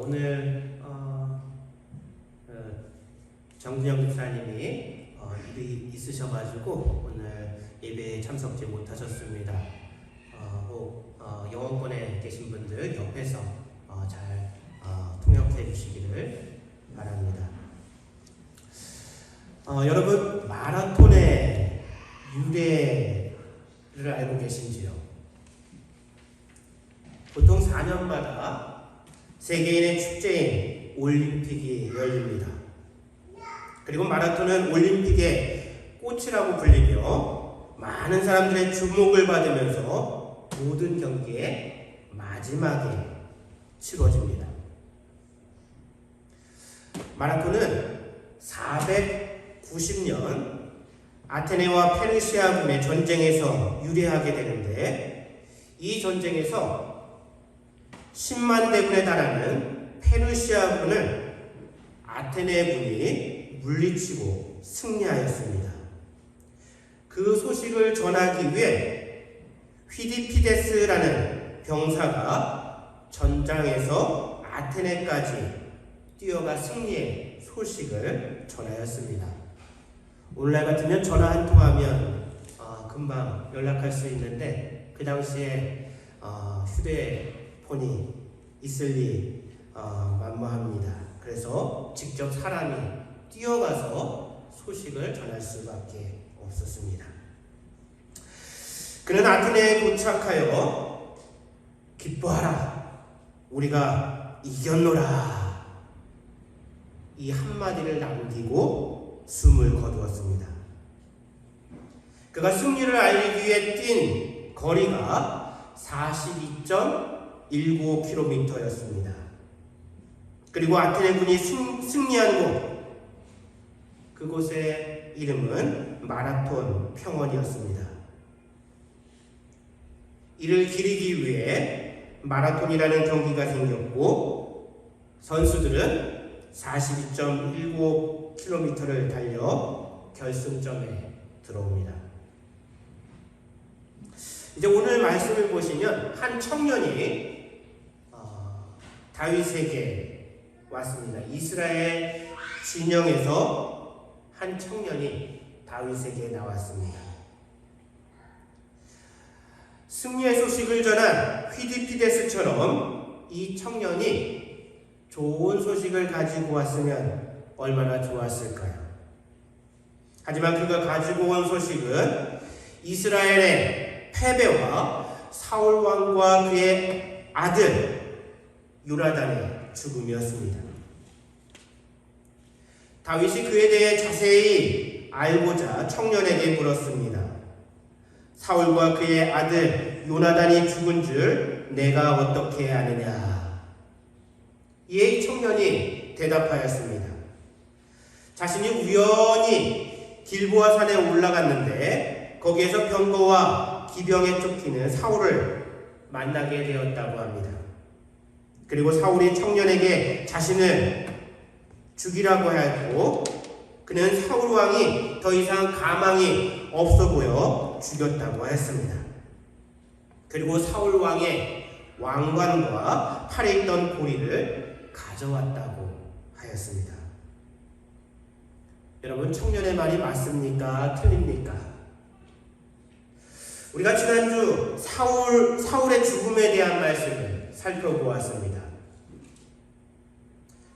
오늘 정진영 집사님이 일이 있으셔가지고 오늘 예배에 참석지 못하셨습니다. 영어권에 계신 분들 옆에서 잘 통역해 주시기를 바랍니다. 여러분, 마라톤의 유래를 알고 계신지요? 보통 4년마다 세계인의 축제인 올림픽이 열립니다. 그리고 마라톤은 올림픽의 꽃이라고 불리며 많은 사람들의 주목을 받으면서 모든 경기의 마지막에 치러집니다. 마라톤은 490년 아테네와 페르시아군의 전쟁에서 유래하게 되는데, 이 전쟁에서 10만 대군에 달하는 페르시아군을 아테네군이 물리치고 승리하였습니다. 그 소식을 전하기 위해 휘디피데스라는 병사가 전장에서 아테네까지 뛰어가 승리의 소식을 전하였습니다. 오늘날 같으면 전화 한 통하면 금방 연락할 수 있는데, 그 당시에 휴대폰이 있을 리 만무합니다. 그래서 직접 사람이 뛰어가서 소식을 전할 수밖에 없었습니다. 그는 아테네에 도착하여 기뻐하라, 우리가 이겼노라, 이 한마디를 남기고 숨을 거두었습니다. 그가 승리를 알리기 위해 뛴 거리가 42.19km였습니다. 그리고 아테네군이 승리한 곳, 그곳의 이름은 마라톤 평원이었습니다. 이를 기리기 위해 마라톤이라는 경기가 생겼고, 선수들은 42.19km를 달려 결승점에 들어옵니다. 이제 오늘 말씀을 보시면 한 청년이 다윗에게 왔습니다. 이스라엘 진영에서 한 청년이 다윗에게 나왔습니다. 승리의 소식을 전한 휘디피데스처럼 이 청년이 좋은 소식을 가지고 왔으면 얼마나 좋았을까요? 하지만 그가 가지고 온 소식은 이스라엘의 패배와 사울 왕과 그의 아들 요나단의 죽음이었습니다. 다윗이 그에 대해 자세히 알고자 청년에게 물었습니다. 사울과 그의 아들 요나단이 죽은 줄 내가 어떻게 아느냐? 이에 이 청년이 대답하였습니다. 자신이 우연히 길보아 산에 올라갔는데 거기에서 병거와 기병에 쫓기는 사울을 만나게 되었다고 합니다. 그리고 사울이 청년에게 자신을 죽이라고 하였고, 그는 사울 왕이 더 이상 가망이 없어 보여 죽였다고 했습니다. 그리고 사울 왕의 왕관과 팔에 있던 고리를 가져왔다고 하였습니다. 여러분, 청년의 말이 맞습니까? 틀립니까? 우리가 지난주 사울의 죽음에 대한 말씀을 살펴보았습니다.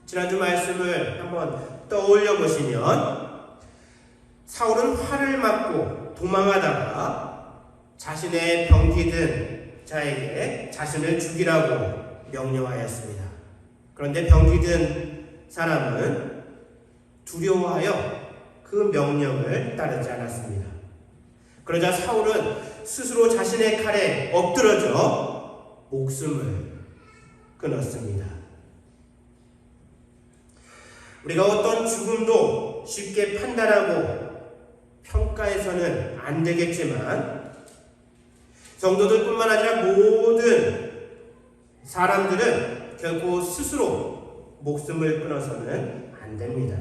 지난주 말씀을 한번 떠올려 보시면, 사울은 활을 맞고 도망하다가 자신의 병기든 자에게 자신을 죽이라고 명령하였습니다. 그런데 병기든 사람은 두려워하여 그 명령을 따르지 않았습니다. 그러자 사울은 스스로 자신의 칼에 엎드러져 목숨을 끊었습니다. 우리가 어떤 죽음도 쉽게 판단하고 평가해서는 안 되겠지만, 성도들뿐만 아니라 모든 사람들은 결코 스스로 목숨을 끊어서는 안 됩니다.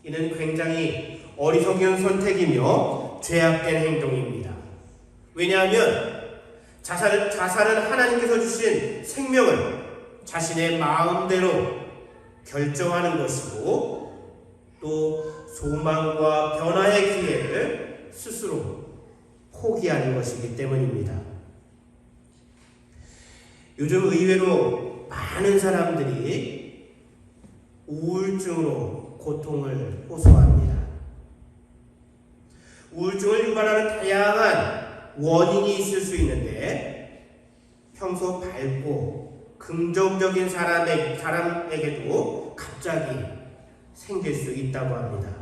이는 굉장히 어리석은 선택이며 죄악된 행동입니다. 왜냐하면 자살은 하나님께서 주신 생명을 자신의 마음대로 결정하는 것이고 또 소망과 변화의 기회를 스스로 포기하는 것이기 때문입니다. 요즘 의외로 많은 사람들이 우울증으로 고통을 호소합니다. 우울증을 유발하는 다양한 원인이 있을 수 있는데 평소 밝고 긍정적인 사람에게도 갑자기 생길 수 있다고 합니다.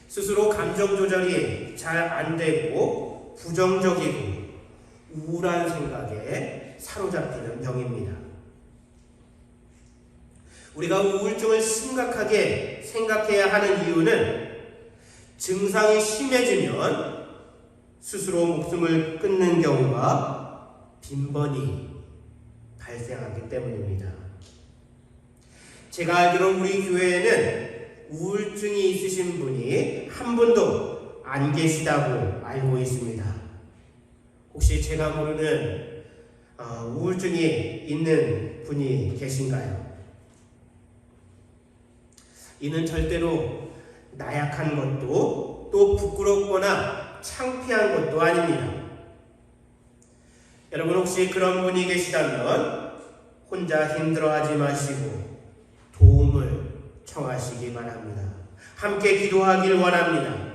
스스로 감정 조절이 잘 안 되고 부정적이고 우울한 생각에 사로잡히는 병입니다. 우리가 우울증을 심각하게 생각해야 하는 이유는 증상이 심해지면 스스로 목숨을 끊는 경우가 빈번히 발생하기 때문입니다. 제가 알기로 우리 교회에는 우울증이 있으신 분이 한 분도 안 계시다고 알고 있습니다. 혹시 제가 모르는 우울증이 있는 분이 계신가요? 이는 절대로 나약한 것도 또 부끄럽거나 창피한 것도 아닙니다. 여러분 혹시 그런 분이 계시다면 혼자 힘들어하지 마시고 도움을 청하시기 바랍니다. 함께 기도하길 원합니다.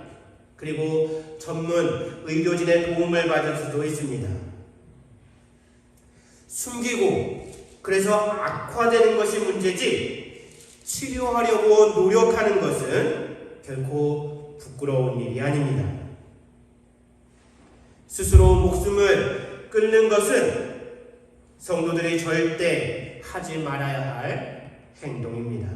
그리고 전문 의료진의 도움을 받을 수도 있습니다. 숨기고 그래서 악화되는 것이 문제지 치료하려고 노력하는 것은 결코 부끄러운 일이 아닙니다. 스스로 목숨을 끊는 것은 성도들이 절대 하지 말아야 할 행동입니다.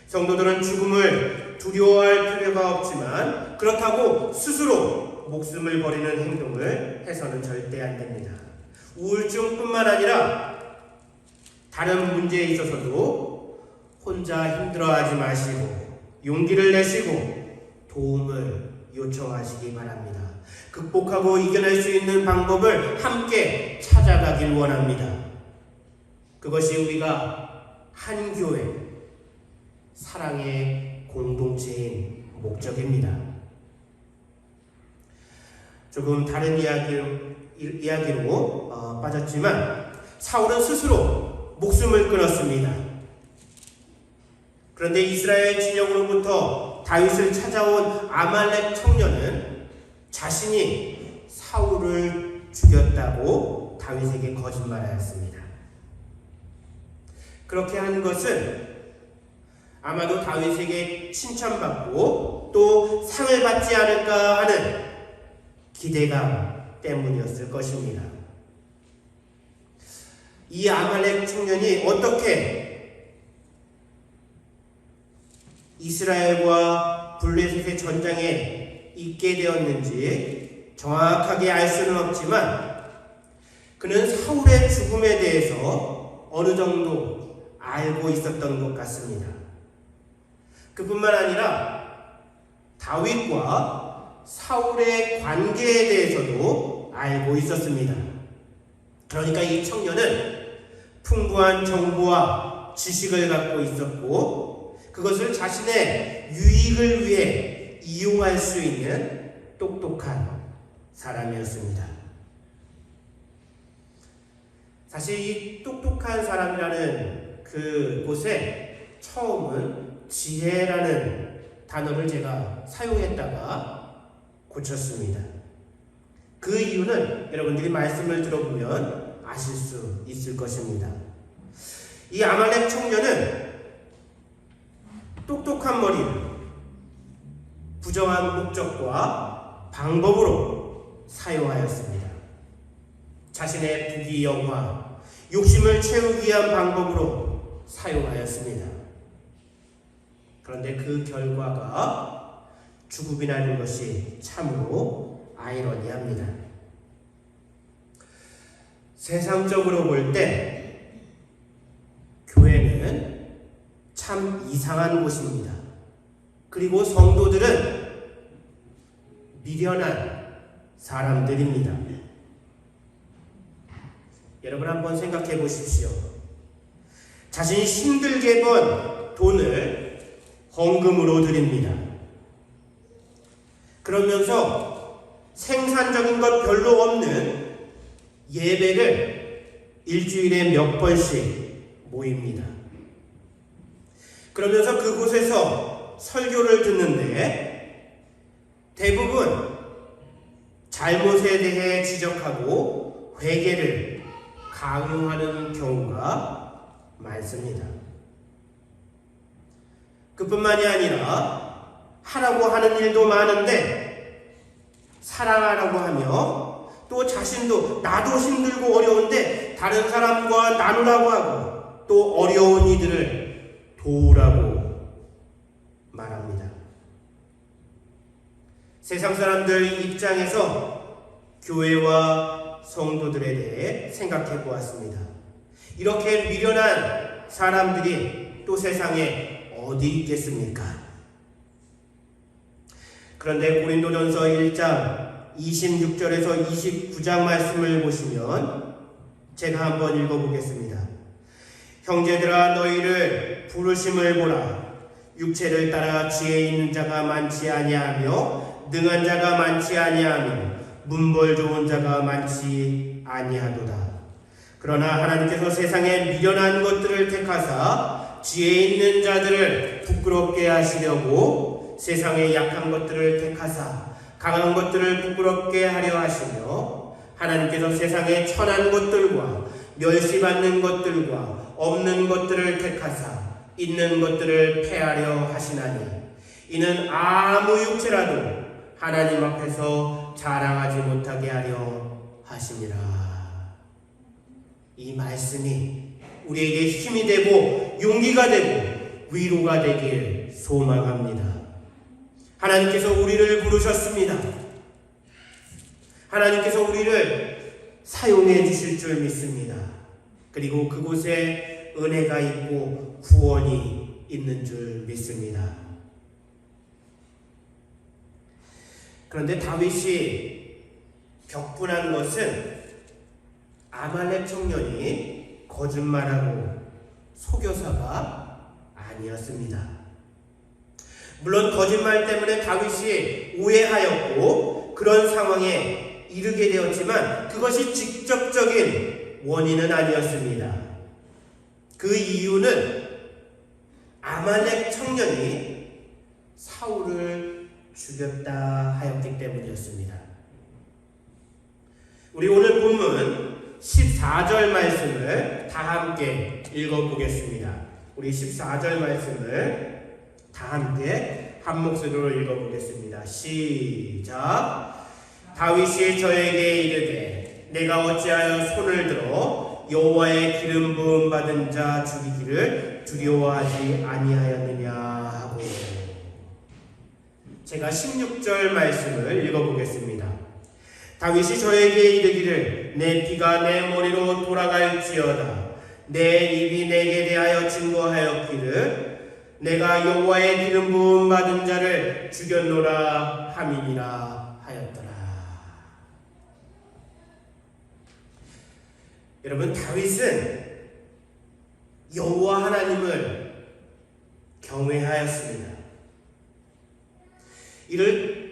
성도들은 죽음을 두려워할 필요가 없지만 그렇다고 스스로 목숨을 버리는 행동을 해서는 절대 안 됩니다. 우울증뿐만 아니라 다른 문제에 있어서도 혼자 힘들어하지 마시고 용기를 내시고 도움을 요청하시기 바랍니다. 극복하고 이겨낼 수 있는 방법을 함께 찾아가길 원합니다. 그것이 우리가 한 교회, 사랑의 공동체인 목적입니다. 조금 다른 이야기로 빠졌지만 사울은 스스로 목숨을 끊었습니다. 그런데 이스라엘 진영으로부터 다윗을 찾아온 아말렉 청년은 자신이 사울을 죽였다고 다윗에게 거짓말하였습니다. 그렇게 한 것은 아마도 다윗에게 칭찬받고 또 상을 받지 않을까 하는 기대감 때문이었을 것입니다. 이 아말렉 청년이 어떻게 이스라엘과 블레셋의 전장에 있게 되었는지 정확하게 알 수는 없지만 그는 사울의 죽음에 대해서 어느 정도 알고 있었던 것 같습니다. 그뿐만 아니라 다윗과 사울의 관계에 대해서도 알고 있었습니다. 그러니까 이 청년은 풍부한 정보와 지식을 갖고 있었고 그것을 자신의 유익을 위해 이용할 수 있는 똑똑한 사람이었습니다. 사실 이 똑똑한 사람이라는 그곳에 처음은 지혜라는 단어를 제가 사용했다가 고쳤습니다. 그 이유는 여러분들이 말씀을 들어보면 아실 수 있을 것입니다. 이 아말렉 청년은 똑똑한 머리를 부정한 목적과 방법으로 사용하였습니다. 자신의 부귀 영화, 욕심을 채우기 위한 방법으로 사용하였습니다. 그런데 그 결과가 죽음이라는 것이 참으로 아이러니합니다. 세상적으로 볼 때 교회는 참 이상한 곳입니다. 그리고 성도들은 미련한 사람들입니다. 여러분 한번 생각해 보십시오. 자신이 힘들게 번 돈을 헌금으로 드립니다. 그러면서 생산적인 것 별로 없는 예배를 일주일에 몇 번씩 모입니다. 그러면서 그곳에서 설교를 듣는데 대부분 잘못에 대해 지적하고 회개를 강요하는 경우가 많습니다. 그뿐만이 아니라 하라고 하는 일도 많은데 사랑하라고 하며 또 자신도 나도 힘들고 어려운데 다른 사람과 나누라고 하고 또 어려운 이들을 도우라고 말합니다. 세상 사람들 입장에서 교회와 성도들에 대해 생각해 보았습니다. 이렇게 미련한 사람들이 또 세상에 어디 있겠습니까? 그런데 고린도전서 1장 26절에서 29장 말씀을 보시면 제가 한번 읽어보겠습니다. 형제들아 너희를 부르심을 보라. 육체를 따라 지혜 있는 자가 많지 아니하며 능한 자가 많지 아니하며 문벌 좋은 자가 많지 아니하도다. 그러나 하나님께서 세상에 미련한 것들을 택하사 지혜 있는 자들을 부끄럽게 하시려고 세상의 약한 것들을 택하사 강한 것들을 부끄럽게 하려 하시며 하나님께서 세상의 천한 것들과 멸시받는 것들과 없는 것들을 택하사 있는 것들을 폐하려 하시나니 이는 아무 육체라도 하나님 앞에서 자랑하지 못하게 하려 하심이라. 이 말씀이 우리에게 힘이 되고 용기가 되고 위로가 되길 소망합니다. 하나님께서 우리를 부르셨습니다. 하나님께서 우리를 사용해 주실 줄 믿습니다. 그리고 그곳에 은혜가 있고 구원이 있는 줄 믿습니다. 그런데 다윗이 격분한 것은 아말렉 청년이 거짓말하고 속여서가 아니었습니다. 물론 거짓말 때문에 다윗이 오해하였고 그런 상황에 이르게 되었지만 그것이 직접적인 원인은 아니었습니다. 그 이유는 아말렉 청년이 사울을 죽였다 하였기 때문이었습니다. 우리 오늘 본문 14절 말씀을 다 함께 읽어보겠습니다. 우리 14절 말씀을 다 함께 한 목소리로 읽어보겠습니다. 시작. 다윗이 저에게 이르되 내가 어찌하여 손을 들어 여호와의 기름 부음 받은 자 죽이기를 두려워하지 아니하였느냐 하고. 제가 16절 말씀을 읽어보겠습니다. 다윗이 저에게 이르기를 내 피가 내 머리로 돌아갈지어다. 내 입이 내게 대하여 증거하였기를 내가 여호와의 기름 부음 받은 자를 죽였노라 함이니라 하였더라. 여러분, 다윗은 여호와 하나님을 경외하였습니다. 이를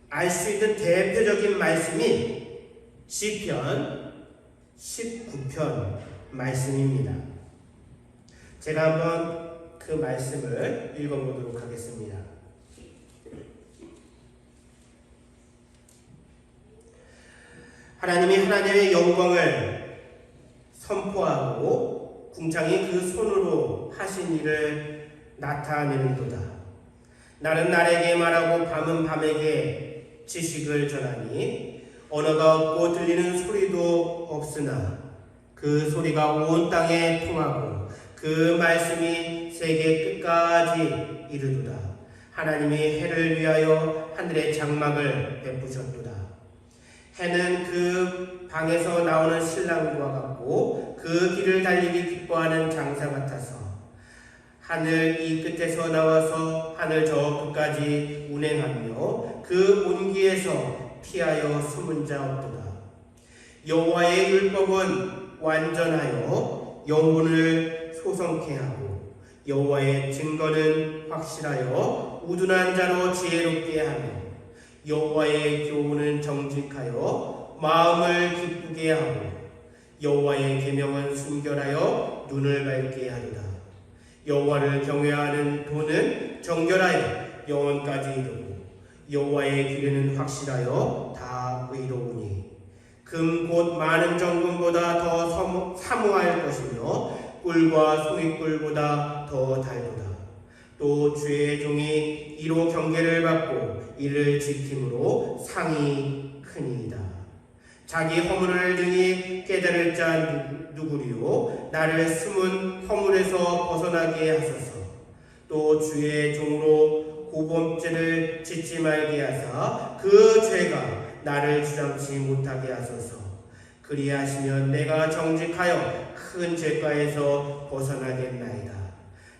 알 수 있는 대표적인 말씀이 시편 19편 말씀입니다. 제가 한번 그 말씀을 읽어보도록 하겠습니다. 하나님이 하나님의 영광을 선포하고 궁창이 그 손으로 하신 일을 나타내는도다. 날은 날에게 말하고 밤은 밤에게 지식을 전하니 언어가 없고 들리는 소리도 없으나 그 소리가 온 땅에 통하고 그 말씀이 세계 끝까지 이르도다. 하나님이 해를 위하여 하늘의 장막을 베푸셨도다. 해는 그 방에서 나오는 신랑과 같고 그 길을 달리기 기뻐하는 장사 같아서 하늘 이 끝에서 나와서 하늘 저 끝까지 운행하며 그 온기에서 피하여 숨은 자 없도다. 여호와의 율법은 완전하여 영혼을 소성케 하고 여호와의 증거는 확실하여 우둔한 자로 지혜롭게 하며 여호와의 교훈은 정직하여 마음을 기쁘게 하고 여호와의 계명은 순결하여 눈을 밝게 하리라. 여호와를 경외하는 도는 정결하여 영원까지 이르고 여호와의 기례는 확실하여 다 의로우니 금 곧 많은 정금보다 더 사모할 것이며 꿀과 송이꿀보다 더 달도다. 또 주의 종이 이로 경계를 받고 이를 지킴으로 상이 크니이다. 자기 허물을 능히 깨달을 자 누구리요? 나를 숨은 허물에서 벗어나게 하소서. 또 주의 종으로 고범죄를 짓지 말게 하사 그 죄가 나를 주장치 못하게 하소서. 그리하시면 내가 정직하여 큰 죄가에서 벗어나겠나이다.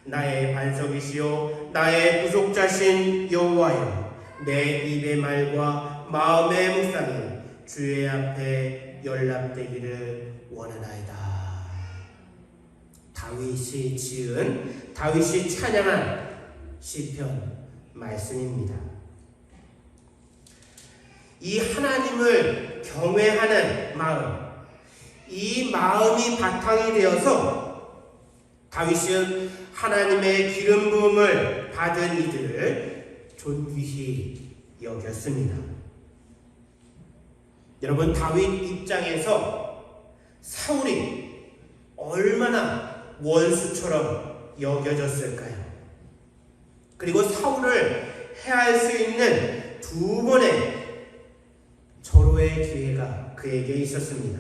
나의 반석이시요 나의 구속자신 여호와여, 내 입의 말과 마음의 묵상이 주의 앞에 연락되기를 원하나이다. 다윗이 찬양한 시편 말씀입니다. 이 하나님을 경외하는 마음, 이 마음이 바탕이 되어서 다윗은 하나님의 기름 부음을 받은 이들을 존귀히 여겼습니다. 여러분, 다윗 입장에서 사울이 얼마나 원수처럼 여겨졌을까요? 그리고 사울을 해할 수 있는 두 번의 절호의 기회가 그에게 있었습니다.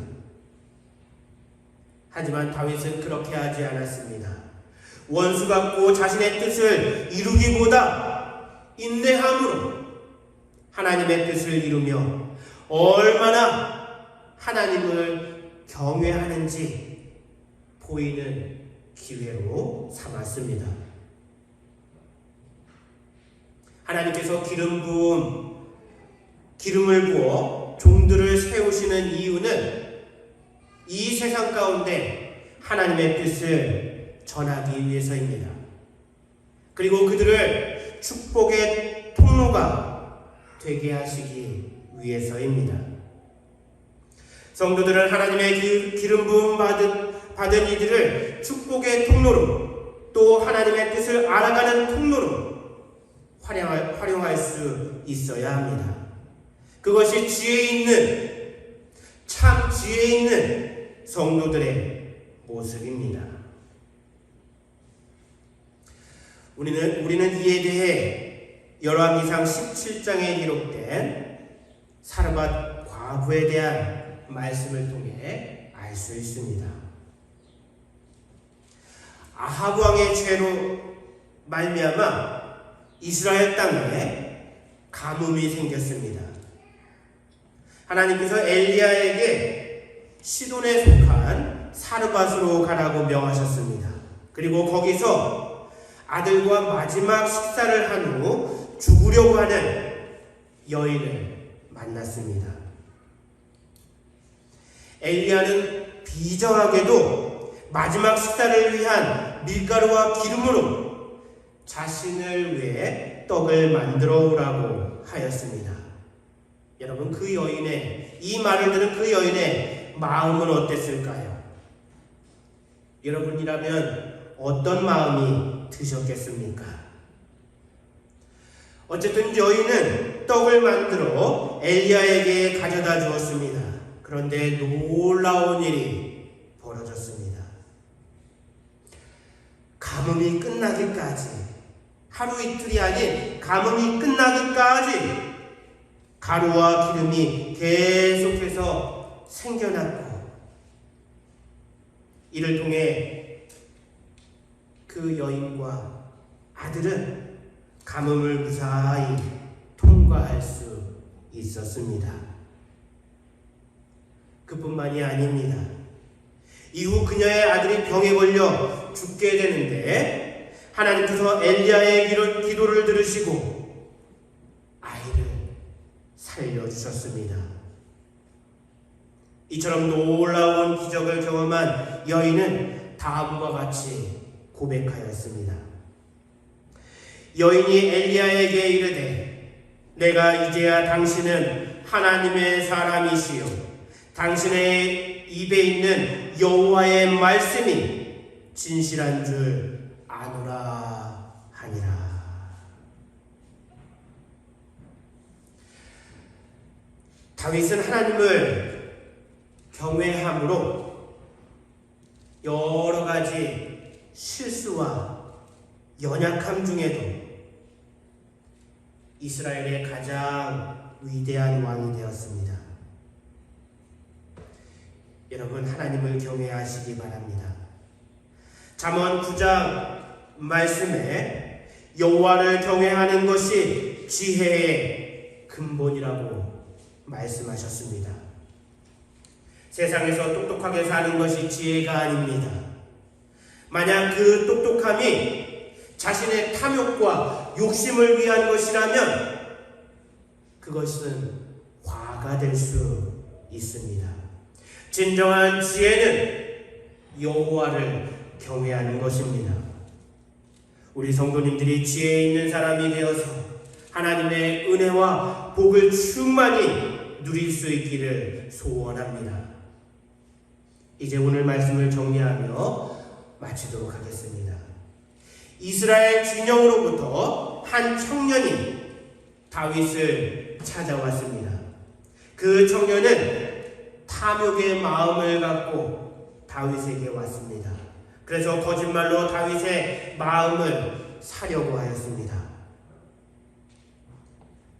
하지만 다윗은 그렇게 하지 않았습니다. 원수 같고 자신의 뜻을 이루기보다 인내함으로 하나님의 뜻을 이루며 얼마나 하나님을 경외하는지 보이는 기회로 삼았습니다. 하나님께서 기름을 부어 종들을 세우시는 이유는 이 세상 가운데 하나님의 뜻을 전하기 위해서입니다. 그리고 그들을 축복의 통로가 되게 하시기 위해서입니다. 성도들은 하나님의 기름 부음 받은 이들을 축복의 통로로, 또 하나님의 뜻을 알아가는 통로로 활용할 수 있어야 합니다. 그것이 참 지혜 있는 성도들의 모습입니다. 우리는 이에 대해 열왕기상 17장에 기록된 사르밧 과부에 대한 말씀을 통해 알 수 있습니다. 아합 왕의 죄로 말미암아 이스라엘 땅에 가뭄이 생겼습니다. 하나님께서 엘리야에게 시돈에 속한 사르밧으로 가라고 명하셨습니다. 그리고 거기서 아들과 마지막 식사를 한 후 죽으려고 하는 여인을 만났습니다. 엘리야는 비정하게도 마지막 식사를 위한 밀가루와 기름으로 자신을 위해 떡을 만들어 오라고 하였습니다. 여러분, 이 말을 들은 그 여인의 마음은 어땠을까요? 여러분이라면 어떤 마음이 드셨겠습니까? 어쨌든 여인은 떡을 만들어 엘리야에게 가져다 주었습니다. 그런데 놀라운 일이 벌어졌습니다. 가뭄이 끝나기까지, 하루 이틀이 아닌 가뭄이 끝나기까지 가루와 기름이 계속해서 생겨났고, 이를 통해 그 여인과 아들은 가뭄을 무사히 통과할 수 있었습니다. 그뿐만이 아닙니다. 이후 그녀의 아들이 병에 걸려 죽게 되는데 하나님께서 엘리야의 기도를 들으시고 아이를 살려주셨습니다. 이처럼 놀라운 기적을 경험한 여인은 다음과 같이 고백하였습니다. 여인이 엘리야에게 이르되 내가 이제야 당신은 하나님의 사람이시요 당신의 입에 있는 여호와의 말씀이 진실한 줄 아노라 하니라. 다윗은 하나님을 경외함으로 여러 가지 실수와 연약함 중에도 이스라엘의 가장 위대한 왕이 되었습니다. 여러분, 하나님을 경외하시기 바랍니다. 잠언 9장 말씀에 여호와를 경외하는 것이 지혜의 근본이라고 말씀하셨습니다. 세상에서 똑똑하게 사는 것이 지혜가 아닙니다. 만약 그 똑똑함이 자신의 탐욕과 욕심을 위한 것이라면 그것은 화가 될 수 있습니다. 진정한 지혜는 여호와를 경외하는 것입니다. 우리 성도님들이 지혜 있는 사람이 되어서 하나님의 은혜와 복을 충만히 누릴 수 있기를 소원합니다. 이제 오늘 말씀을 정리하며 마치도록 하겠습니다. 이스라엘 진영으로부터 한 청년이 다윗을 찾아왔습니다. 그 청년은 탐욕의 마음을 갖고 다윗에게 왔습니다. 그래서 거짓말로 다윗의 마음을 사려고 하였습니다.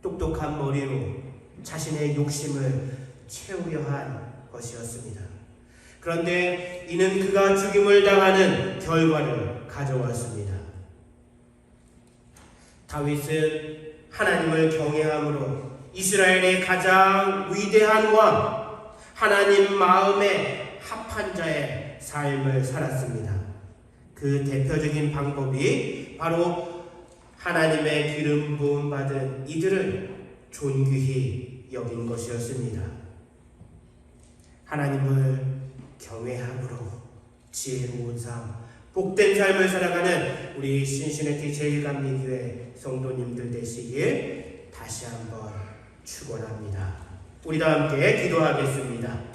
똑똑한 머리로 자신의 욕심을 채우려 한 것이었습니다. 그런데 이는 그가 죽임을 당하는 결과를 가져왔습니다. 다윗은 하나님을 경외함으로 이스라엘의 가장 위대한 왕, 하나님 마음에 합한 자의 삶을 살았습니다. 그 대표적인 방법이 바로 하나님의 기름 부음 받은 이들을 존귀히 여긴 것이었습니다. 하나님을 경외함으로 지혜로운 삶, 복된 삶을 살아가는 우리 신시내티 제1감리교회 성도님들 되시길 다시 한번 축원합니다. 우리 다 함께 기도하겠습니다.